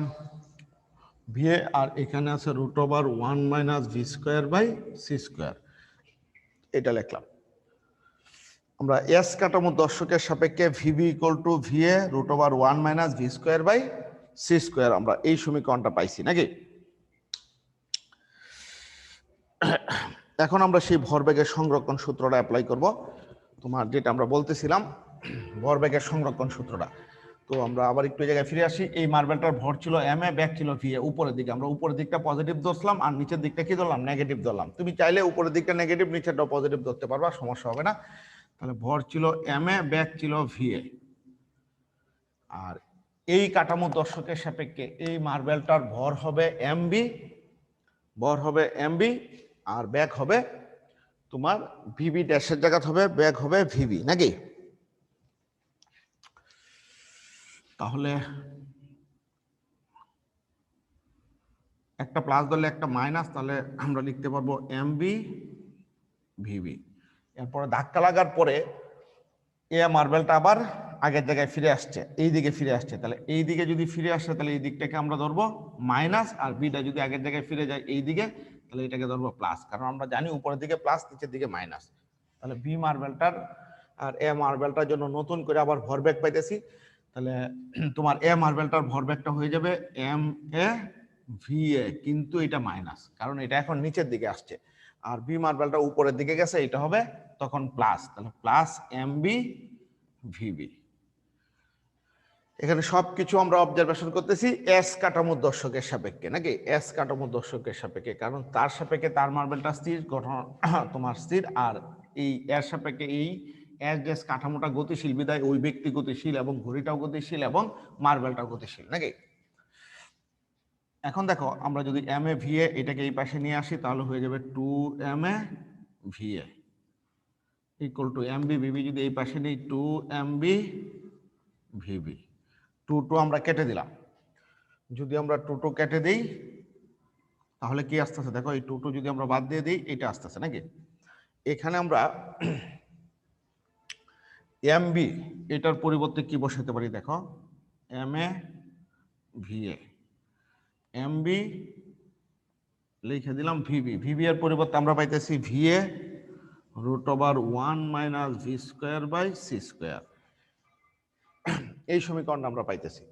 ভি এ, আর এখানে আছে root over 1 minus V square by C square, এটা লিখলাম। আমরা এস কাঠামো দর্শকের সাপেক্ষে v v equal to v a root over 1 minus V square by C square, আমরা এই সমীকরণটা পাইছি নাকি? এখন আমরা সেই ভরবেগের সংরক্ষণ সূত্রটা অ্যাপ্লাই করব, তোমার যেটা আমরা বলতেছিলাম ভরবেগের সংরক্ষণ সূত্রটা। তো আমরা আবার একটু জায়গায় ফিরে আসি। এই মার্বেলটার ভর ছিল এম এ, ব্যাগ ছিল ভি এ, উপরের দিকে আমরা উপরের দিকটা পজিটিভ ধরলাম আর নিচের দিকটা কি ধরলাম? নেগেটিভ ধরলাম। তুমি চাইলে উপরের দিকটা নেগেটিভ, নিচেরটা পজিটিভ ধরতে পারবা, সমস্যা হবে না। তাহলে ভর ছিল এম এ, ব্যাগ ছিল ভি এ, আর এই কাঠামো দর্শকের সাপেক্ষে এই মার্বেলটার ভর হবে এম বি, ভর হবে এম বি, আর ব্যাগ হবে তোমার ভিবি ড্যাশের জায়গা হবে ব্যাগ হবে ভিবি নাকি? তাহলে একটা প্লাস ধরলে একটা মাইনাস, তাহলে আমরা লিখতে পারবো এম বি ভিবি। এরপরে ধাক্কা লাগার পরে এ মার্বেলটা আবার আগের জায়গায় ফিরে আসছে, এই দিকে ফিরে আসছে, তাহলে এই দিকে যদি ফিরে আসে তাহলে এই দিকটাকে আমরা ধরবো মাইনাস, আর বিটা যদি আগের জায়গায় ফিরে যায় এই দিকে তাহলে এটাকে ধরবো প্লাস, কারণ আমরা জানি উপরের দিকে প্লাস নিচের দিকে মাইনাস। তাহলে বি মার্বেলটার আর এ মার্বেলটার জন্য নতুন করে আবার ভরবেগ পাইতেছি, তাহলে তোমার এ মার্বেলটার ভরবেগটা হয়ে যাবে এম এ ভি এ, কিন্তু এটা মাইনাস কারণ এটা এখন নিচের দিকে আসছে, আর বি মার্বেলটা উপরের দিকে গেছে, এটা হবে তখন প্লাস, তাহলে প্লাস এম বি ভিবি। এখানে সবকিছু আমরা অবজারভেশন করতেছি এস কাঠামো দর্শকের সাপেক্ষে, নাকি এস কাঠামো দর্শকের সাপেক্ষে, কারণ তার সাপেক্ষে তার মার্বেলটা স্থির, গঠন তোমার স্থির, আর এই এর সাপেক্ষে এই এস কাঠামোটা গতিশীল বিধায় ওই ব্যক্তি গতিশীল এবং ঘড়িটাও গতিশীল এবং মার্বেলটাও গতিশীল, নাকি? এখন দেখো আমরা যদি এম এ ভি এ এটাকে এই পাশে নিয়ে আসি তাহলে হয়ে যাবে 2 m A V a equal to m b v b, যদি এই পাশে নিই 2 এম বি ভিবি, 2 আমরা কেটে দিলাম, যদি আমরা 2 কেটে দিই তাহলে কি আসতেছে দেখো, এই 2 যদি আমরা বাদ দিয়ে দিই এটা আসতেছে, নাকি? এখানে আমরা এম বি এটার পরিবর্তে কি বসাতে পারি দেখো, m A V a, m b লিখে দিলাম ভিবি, ভিবি এর পরিবর্তে আমরা পাইতেছি v a √1 - v square by C square, এই সমীকরণটা আমরা পাইতেছি।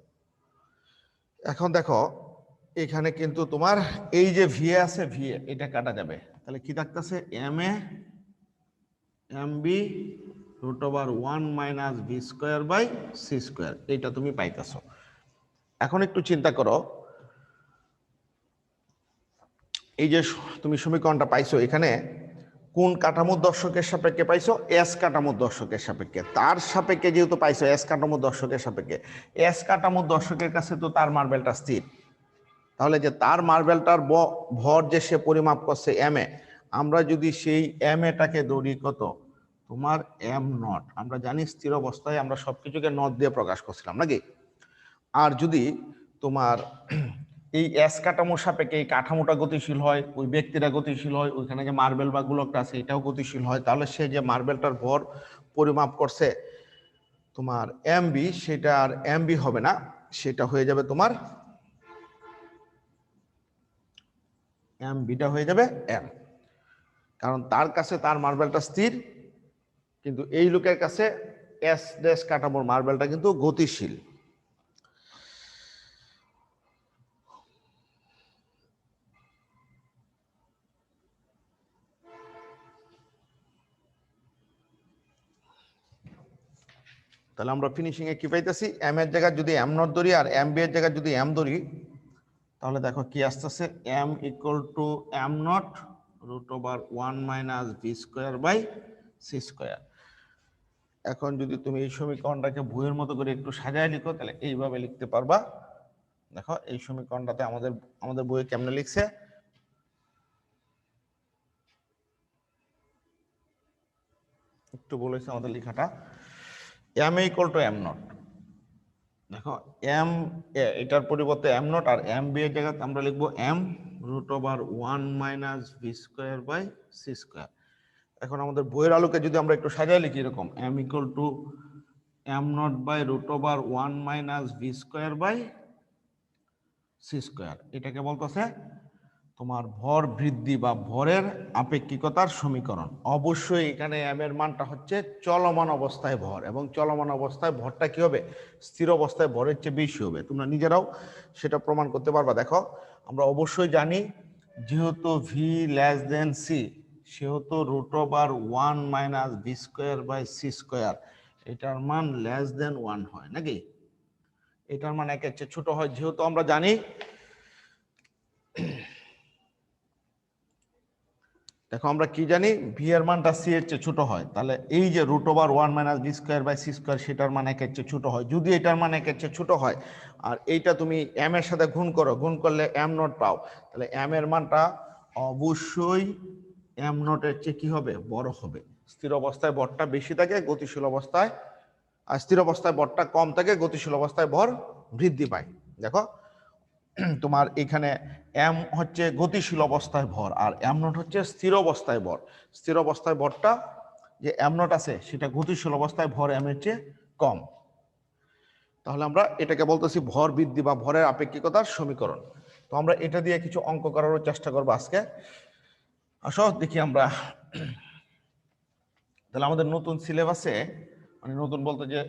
এখন দেখো এখানে কিন্তু তোমার এই যে ভিএ আছে, ভিএ এটা কাটা যাবে, তাহলে কি থাকতেছে m a m b √1 - v square by C square, এটা তুমি পাইতেছো। এখন একটু চিন্তা করো, এই যে তুমি সমীকরণটা পাইছো এখানে কোন কাঠামোর দর্শকের সাপেক্ষে পাইছো, এস কাঠামোর দর্শকের সাপেক্ষে, তার সাপেক্ষে যেহেতু পাইছো এস কাঠামোর দর্শকের সাপেক্ষে, এস কাঠামোর দর্শকের কাছে তো তার মার্বেলটা স্থির, তাহলে যে তার মার্বেলটার ভর যে সে পরিমাপ করছে এম এ, আমরা যদি সেই এম এটাকে ধরি কত তোমার এম নট, আমরা জানি স্থির অবস্থায় আমরা সবকিছুকে নট দিয়ে প্রকাশ করছিলাম, নাকি? আর যদি তোমার এই এস কাঠামোর সাপেক্ষে এই কাঠামোটা গতিশীল হয়, ওই ব্যক্তিরা গতিশীল হয়, ওইখানে যে মার্বেল বা গোলকটা আছে এটাও গতিশীল হয়, তাহলে সে যে মার্বেলটার ভর পরিমাপ করছে তোমার এম বি, সেটা আর এম বি হবে না, সেটা হয়ে যাবে তোমার এম বিটা হয়ে যাবে এম, কারণ তার কাছে তার মার্বেলটা স্থির, কিন্তু এই লোকের কাছে এস ড্যাশ কাঠামোর মার্বেলটা কিন্তু গতিশীল। তাহলে আমরা ফিনিশিং এ কি পাইতেছি, এম এর জায়গায় যদি এম নট ধরি আর এম বি এর জায়গায় যদি এম ধরি, তাহলে দেখো কি আসতেছে, m equal to m naught √1 - v square by C square. এখন যদি তুমি এই সমীকরণটাকে বইয়ের মতো করে একটু সাজায় লিখো তাহলে এইভাবে লিখতে পারবা। দেখো এই সমীকরণটাতে আমাদের বইয়ে কেমনে লিখছে, একটু বলেছে আমাদের লেখাটা, m equal to m naught, দেখো এম এটার পরিবর্তে এম নট, আর এম বি এর জায়গাতে আমরা লিখবো m √1 - v square by C square. এখন আমাদের বইয়ের আলোকে যদি আমরা একটু সাজায় লিখি এরকম, m equal to m naught by √1 - v square by C square, এটাকে বলতেছে তোমার ভর বৃদ্ধি বা ভরের আপেক্ষিকতার সমীকরণ। অবশ্যই এখানে এম এর মানটা হচ্ছে চলমান অবস্থায় ভর, এবং চলমান অবস্থায় ভরটা কি হবে, স্থির অবস্থায় ভরের চেয়ে বেশি হবে, তোমরা নিজেরাও সেটা প্রমাণ করতে পারবা। দেখো আমরা অবশ্যই জানি যেহেতু ভি লেস দেন সি, সেহেতু √1 - v square by C square, এটার মান লেস দেন 1 হয়, নাকি? এটার মান একের চেয়ে ছোট হয়, যেহেতু আমরা জানি, দেখো আমরা কি জানি, ভি এর মানটা সি এর চেয়ে ছোট হয়, তাহলে এই যে √1 - v square by C square, সেটার মান একের চেয়ে ছোট হয়। যদি এটার মান একের চেয়ে ছোট হয় আর এইটা তুমি এম এর সাথে গুণ করো, গুণ করলে এম নট পাও, তাহলে এম এর মানটা অবশ্যই এম নটের চেয়ে কি হবে, বড় হবে। স্থির অবস্থায় ভরটা বেশি থাকে, গতিশীল অবস্থায়, আর স্থির অবস্থায় ভরটা কম থাকে, গতিশীল অবস্থায় ভর বৃদ্ধি পায়। দেখো তোমার এখানে এম হচ্ছে গতিশীল অবস্থায় ভর, আর এম নট হচ্ছে স্থির অবস্থায় ভর। স্থির অবস্থায় ভরটা যে এম নট আছে সেটা গতিশীল অবস্থায় ভর এম এর চেয়ে কম। তাহলে আমরা এটাকে বলতেছি ভর বৃদ্ধি বা ভরের আপেক্ষিকতার সমীকরণ। তো আমরা এটা দিয়ে কিছু অঙ্ক করারও চেষ্টা করবো আজকে। আসো দেখি আমরা। তাহলে আমাদের নতুন সিলেবাসে, মানে নতুন বলতে যে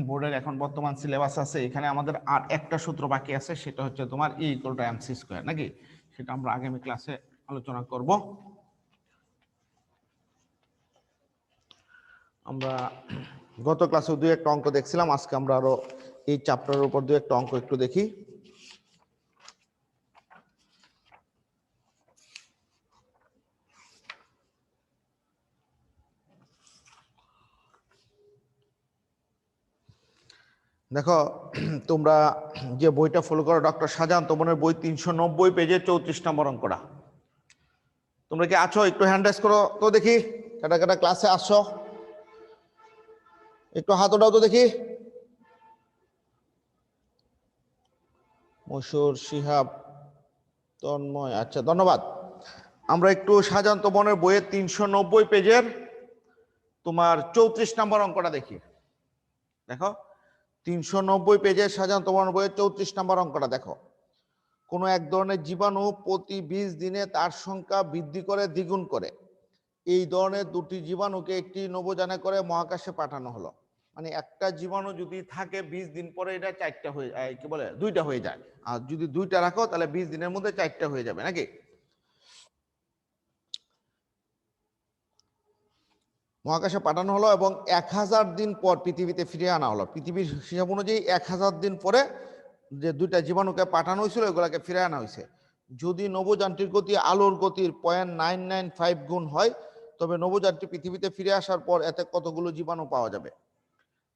বোর্ডের এখন বর্তমান সিলেবাস আছে, এখানে আমাদের আর একটা সূত্র বাকি আছে, সেটা হচ্ছে তোমার E = mc স্কয়ার, নাকি? সেটা আমরা আগামী ক্লাসে আলোচনা করব। আমরা গত ক্লাসে দুই একটা অঙ্ক দেখছিলাম, আজকে আমরা আরো এই চ্যাপ্টারের উপর দুই একটা অঙ্ক একটু দেখি। দেখো, তোমরা যে বইটা ফলো করো ডক্টর শাহজাহান তোমনের বই 390 পেজে 34 নম্বর অঙ্কটা। তোমরা কি আছো? একটু হ্যান্ড রাইজ করো তো দেখি, কাটা কাটা ক্লাসে আসছো, একটু হাত ওঠাও তো দেখি। মশুর, শিহাব, তন্ময়, আচ্ছা ধন্যবাদ। আমরা একটু শাহজাহান তোমনের বইয়ের 390 পেজের তোমার 34 নম্বর অঙ্কটা দেখি। দেখো 390 পেজের শাহজাহান তোমনের বইয়ের 34 নম্বর অঙ্কটা দেখো। কোনো এক ধরনের জীবাণু প্রতি 20 দিনে তার সংখ্যা বৃদ্ধি করে দ্বিগুণ করে। এই ধরনের দুটি জীবাণুকে একটি নভোযানে করে মহাকাশে পাঠানো হলো। মানে একটা জীবাণু যদি থাকে 20 দিন পরে এটা 4টা হয়ে কি বলে 2টা হয়ে যায়, আর যদি 2টা রাখো তাহলে 20 দিনের মধ্যে 4টা হয়ে যাবে, নাকি? মহাকাশে পাঠানো হলো এবং 1000 দিন পর পৃথিবীতে ফিরিয়ে আনা হলো। পৃথিবীর হিসাব অনুযায়ী 1000 দিন পরে যে 2টা জীবাণুকে পাঠানো হয়েছিল ওগুলাকে ফিরে আনা হয়েছে। যদি নভোযানটির গতি আলোর গতির 0.995 গুণ হয়, তবে নভোযানটি পৃথিবীতে ফিরে আসার পর এতে কতগুলো জীবাণু পাওয়া যাবে?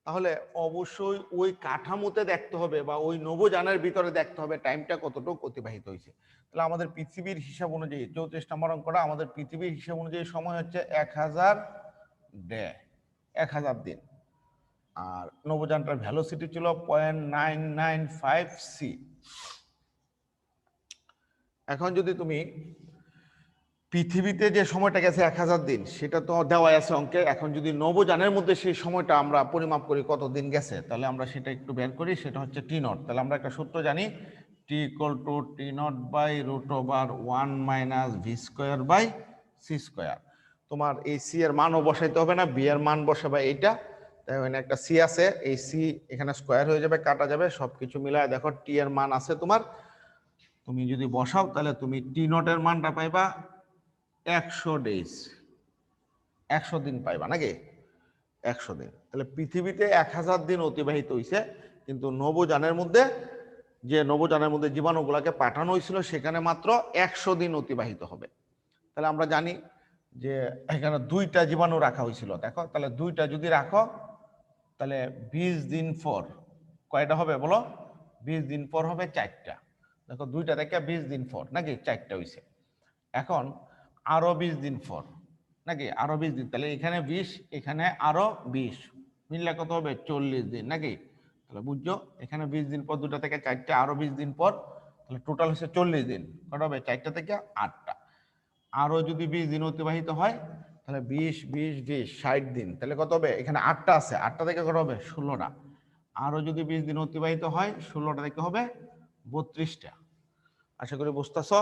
তাহলে অবশ্যই ওই কাঠামোতে দেখতে হবে বা ওই নভোযানের ভিতরে দেখতে হবে টাইমটা কতটুকু অতিবাহিত হয়েছে। তাহলে আমাদের পৃথিবীর হিসাব অনুযায়ী 34 নম্বর অঙ্কটা, আমাদের পৃথিবীর হিসাব অনুযায়ী সময় হচ্ছে 1000 দিন, আর নভোযানটার ভ্যালোসিটি ছিল 0.995 সি। এখন যদি তুমি পৃথিবীতে যে সময়টা গেছে 1000 দিন, সেটা তো দেওয়া আছে অঙ্কে। এখন যদি নভোযানের মধ্যে সেই সময়টা আমরা পরিমাপ করি কত দিন গেছে, তাহলে আমরা সেটা একটু বের করি, সেটা হচ্ছে টি নট। তাহলে আমরা একটা সূত্র জানি, T equal to T naught by root over 1 minus V square by C square. তোমার এই সি এর মানও বসাইতে হবে না, বি এর মান বসাবে এইটা। তাই মানে একটা সি আছে, এই সি এখানে স্কোয়ার হয়ে যাবে, কাটা যাবে, সবকিছু মিলায় দেখো টি এর মান আছে তোমার। তুমি যদি বসাও তাহলে তুমি টি নটের মানটা পাইবা 100 ডেজ, 100 দিন পাইবা, নাকি? 100 দিন। তাহলে পৃথিবীতে 1000 দিন অতিবাহিত হয়েছে, কিন্তু নভোযানের মধ্যে যে নভোযানের মধ্যে জীবাণুগুলাকে পাঠানো হয়েছিল সেখানে মাত্র 100 দিন অতিবাহিত হবে। তাহলে আমরা জানি যে এখানে 2টা জীবাণু রাখা হয়েছিল। দেখো তাহলে 2টা যদি রাখো তাহলে 20 দিন পর কয়টা হবে বলো? 20 দিন পর হবে 4টা। দেখো 2টা থেকে 20 দিন পর, নাকি? 4টা হয়েছে। এখন আরো 20 দিন পর, নাকি? আরো 20 দিন, তাহলে এখানে 20, এখানে আরো 20, মিললে কত হবে? 40 দিন, নাকি? তাহলে বুঝছো, এখানে 20 দিন পর 2টা থেকে 4টা, আরো 20 দিন পর, তাহলে টোটাল হচ্ছে 40 দিন। কত হবে? 4টা থেকে 8টা। আরো যদি 20 দিন অতিবাহিত হয় তাহলে 20 20 20 60 দিন, তাহলে কত হবে? এখানে 8টা আছে, 8টা থেকে কত হবে? 16টা। আরো যদি 20 দিন অতিবাহিত হয় 16টা থেকে হবে 32টা। আশা করি বুঝতেছ।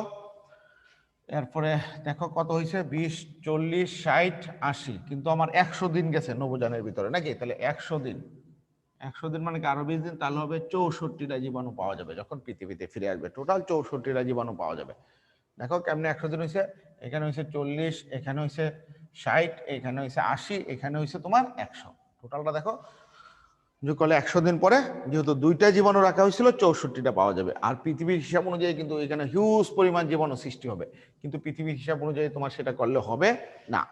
এরপরে দেখো কত হয়েছে? 20 40 60 80, কিন্তু আমার 100 দিন গেছে নভোযানের ভিতরে, নাকি? তাহলে 100 দিন, 100 দিন মানে কি আরো 20 দিন, তাহলে হবে 64টা জীবাণু পাওয়া যাবে যখন পৃথিবীতে ফিরে আসবে। টোটাল 64টা জীবাণু পাওয়া যাবে। দেখো কেমনে 100 দিন হয়েছে, এখানে হয়েছে 40, এখানে হয়েছে 60, এখানে হয়েছে 80, এখানে হয়েছে তোমার 100। টোটালটা দেখো যোগ করলে 100 দিন পরে যেহেতু 2টা জীবাণু রাখা হয়েছিল 64টা পাওয়া যাবে। আর পৃথিবীর হিসাব অনুযায়ী কিন্তু এখানে হিউজ পরিমাণ জীবাণু সৃষ্টি হবে, কিন্তু পৃথিবীর হিসাব অনুযায়ী তোমার সেটা করলে হবে না।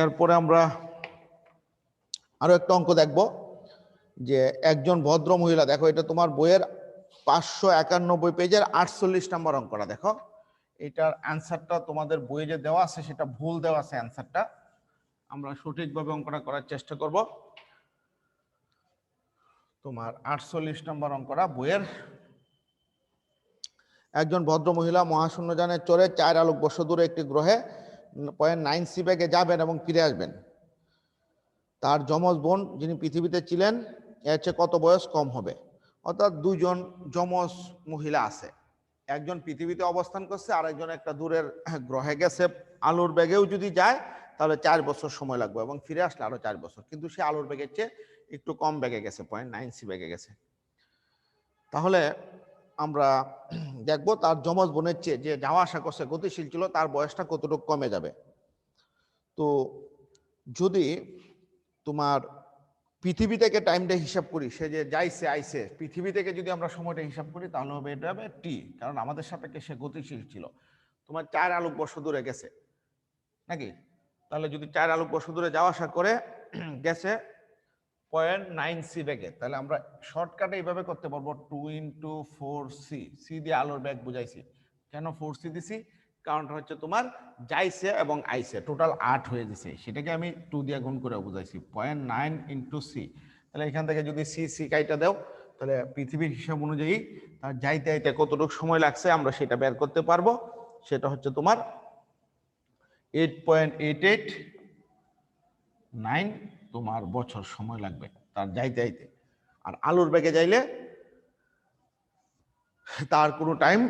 এরপরে আমরা আরো একটা অঙ্ক দেখব, যে একজন ভদ্র মহিলা, দেখো এটা তোমার বইয়ের 591 পেজের 48 নম্বর অঙ্কটা। দেখো এটার অ্যান্সারটা তোমাদের বইয়ে যে দেওয়া আছে সেটা ভুল দেওয়া আছে অ্যান্সারটা, আমরা সঠিকভাবে অঙ্কটা করার চেষ্টা করব। তোমার 48 নম্বর অঙ্কটা বইয়ের, একজন ভদ্র মহিলা মহাশূন্যযানে চড়ে 4 আলোকবর্ষ দূরে একটি গ্রহে 0.9 সি বেগে যাবেন এবং ফিরে আসবেন। তার যমজ বোন যিনি পৃথিবীতে ছিলেন এর চেয়ে কত বয়স কম হবে। অর্থাৎ দুজন যমজ মহিলা আছে, একজন পৃথিবীতে অবস্থান করছে আর একজন একটা দূরের গ্রহে গেছে। আলোর বেগেও যদি যায় তাহলে 4 বছর সময় লাগবে এবং ফিরে আসলে আরো 4 বছর, কিন্তু সে আলোর বেগের চেয়ে একটু কম বেগে গেছে, 0.9 সি বেগে গেছে। তাহলে আমরা দেখব তার যমজ বোনের চেয়ে যে যাওয়া আসা করছে গতিশীল ছিল তার বয়সটা কতটুকু কমে যাবে। তো যদি তোমার পৃথিবী থেকে টাইমটা হিসাব করি, সে যে যাইছে আইছে, পৃথিবী থেকে যদি আমরা সময়টা হিসাব করি তাহলে হবে এটা হবে টি, কারণ আমাদের সাপেক্ষে সে গতিশীল ছিল। তোমার 4 আলোকবর্ষ দূরে গেছে নাকি, তাহলে যদি 4 আলোকবর্ষ দূরে যাওয়া আসা করে গেছে 0.9 সি বেগে, তাহলে আমরা শর্টকাটে এইভাবে করতে পারবো 2 × 4 সি দিয়ে আলোর বেগ বুঝাইছি। কেন 4 সি দিছি, কারণটা হচ্ছে তোমার যাইছে এবং আইছে টোটাল 8 হয়ে গেছে, সেটাকে আমি 2 দিয়ে গুণ করে বুঝাইছি 0.9 × সি। তাহলে এখান থেকে যদি সি কাইটা দাও তাহলে পৃথিবীর হিসাব অনুযায়ী তার যাইতে আইতে কতটুকু সময় লাগছে আমরা সেটা বের করতে পারবো। সেটা হচ্ছে তোমার 8.889 তোমার বছর সময় লাগবে তার যাইতে আইতে। আর আলোর বেগে যাইলে তার কোনো টাইম,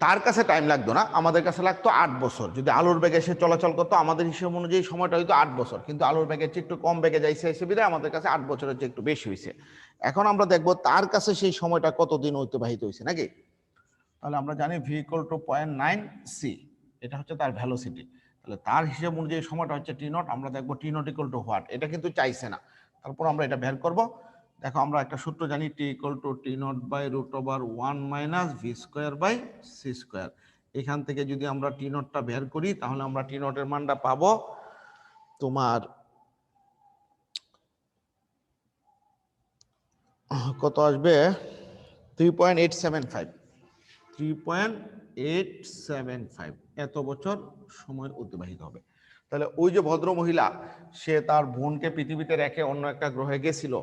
তার কাছে টাইম লাগতো না, আমাদের কাছে লাগতো 8 বছর। যদি আলোর বেগে সে চলাচল করতো আমাদের হিসেব অনুযায়ী সময়টা হয়তো 8 বছর, কিন্তু আলোর বেগের চেয়ে একটু কম বেগে যাইছে এসে বিধায় আমাদের কাছে 8 বছরের চেয়ে একটু বেশি হয়েছে। এখন আমরা দেখবো তার কাছে সেই সময়টা কতদিন অতিবাহিত হয়েছে নাকি। তাহলে আমরা জানি v = 0.9 সি, এটা হচ্ছে তার ভ্যালোসিটি। তাহলে তার হিসেব অনুযায়ী সময়টা হচ্ছে টি নট। আমরা দেখবো টি নট = হোয়াট, এটা কিন্তু চাইছে না, তারপর আমরা এটা বের করব। দেখো আমরা একটা সূত্র জানি টি = T0/√1 - v²/c²। এখান থেকে যদি আমরা টি নটটা বের করি তাহলে আমরা টি নটের মানটা পাবো তোমার কত আসবে, 3.875। 3.875 এত বছর সময় অতিবাহিত হবে। তাহলে ওই যে ভদ্র মহিলা সে তার বোনকে পৃথিবীতে রেখে অন্য একটা গ্রহে গেছিল,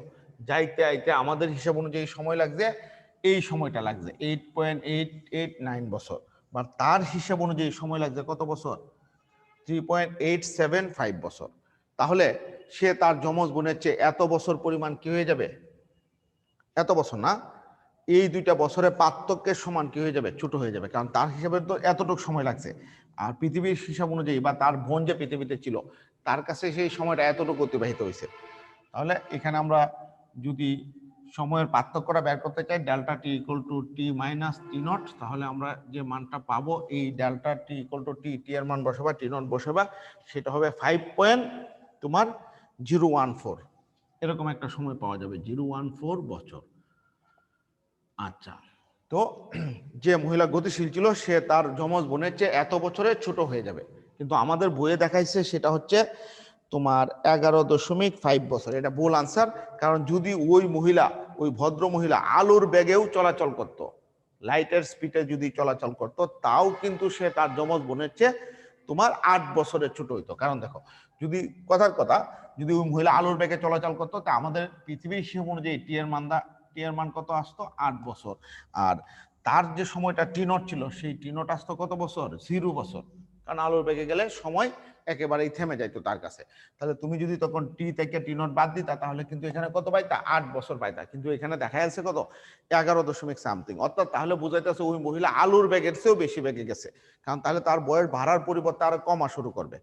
যাইতে আইতে আমাদের হিসাব অনুযায়ী সময় লাগছে, এই সময়টা লাগছে 8.889 বছর, বা তার হিসাব অনুযায়ী সময় লাগছে কত বছর, 3.875 বছর। তাহলে সে তার যমজ বোনের চেয়ে এত বছর পরিমাণ কি হয়ে যাবে, এত বছর না, এই দুইটা বছরের পার্থক্যের সমান কি হয়ে যাবে, ছোট হয়ে যাবে, কারণ তার হিসাবে তো এতটুকু সময় লাগছে। আর পৃথিবীর হিসাব অনুযায়ী বা তার বোন যে পৃথিবীতে ছিল তার কাছে সেই সময়টা এতটুকু অতিবাহিত হয়েছে। তাহলে এখানে আমরা যদি সময়ের পার্থক্যটা বের করতে চাই delta T = T minus T not, তাহলে আমরা যে মানটা পাবো এই ডেল্টা টি = টি এর মান বসাবা, টি নট বসাবা, সেটা হবে 5.014, এরকম একটা সময় পাওয়া যাবে, 014 বছর। আচ্ছা, তো যে মহিলা গতিশীল ছিল সে তার যমজ বোনের চেয়ে এত বছরে ছোট হয়ে যাবে, কিন্তু আমাদের বইয়ে দেখাইছে সেটা হচ্ছে তোমার 11.5 বছর। এটা ভুল আনসার, কারণ যদি ওই মহিলা, ওই ভদ্র মহিলা আলোর বেগেও চলাচল করত, লাইটের স্পিডে যদি চলাচল করত, তাও কিন্তু সে তার যমজ বোনের চেয়ে তোমার 8 বছরের ছোট হইতো। কারণ দেখো, যদি কথার কথা যদি ওই মহিলা আলোর বেগে চলাচল করতো তা আমাদের পৃথিবীর হিসেব অনুযায়ী টি এর মান কত আসতো, 8 বছর। আর তার যে সময়টা টি নট ছিল সেই টি নট আসতো কত বছর, 0 বছর, কারণ আলোর বেগে গেলে সময় একেবারেই থেমে যাইতো তার কাছে। তাহলে তুমি যদি তখন টি থেকে টি নট বাদ দিতা তাহলে কিন্তু এখানে কত পাইতা, 8 বছর পাইতা, কিন্তু এখানে দেখা যাচ্ছে কত, 11.something। অর্থাৎ তাহলে বুঝাইতেছে ওই মহিলা আলোর বেগের চেয়েও বেশি বেগে গেছে, কারণ তাহলে তার বয়স বাড়ার পরিবর্তে আরো কমা শুরু করবে।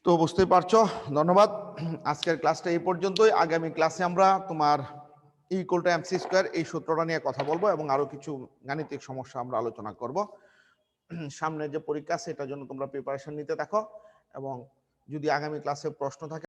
তো বুঝতেই পারছো। ধন্যবাদ, আজকের ক্লাসটা এই পর্যন্তই। আগামী ক্লাসে আমরা তোমার E = mc² এই সূত্রটা নিয়ে কথা বলবো এবং আরো কিছু গাণিতিক সমস্যা আমরা আলোচনা করব। সামনে যে পরীক্ষা সেটার জন্য তোমরা প্রিপারেশন নিতে থাকো, এবং যদি আগামী ক্লাসে প্রশ্ন থাকে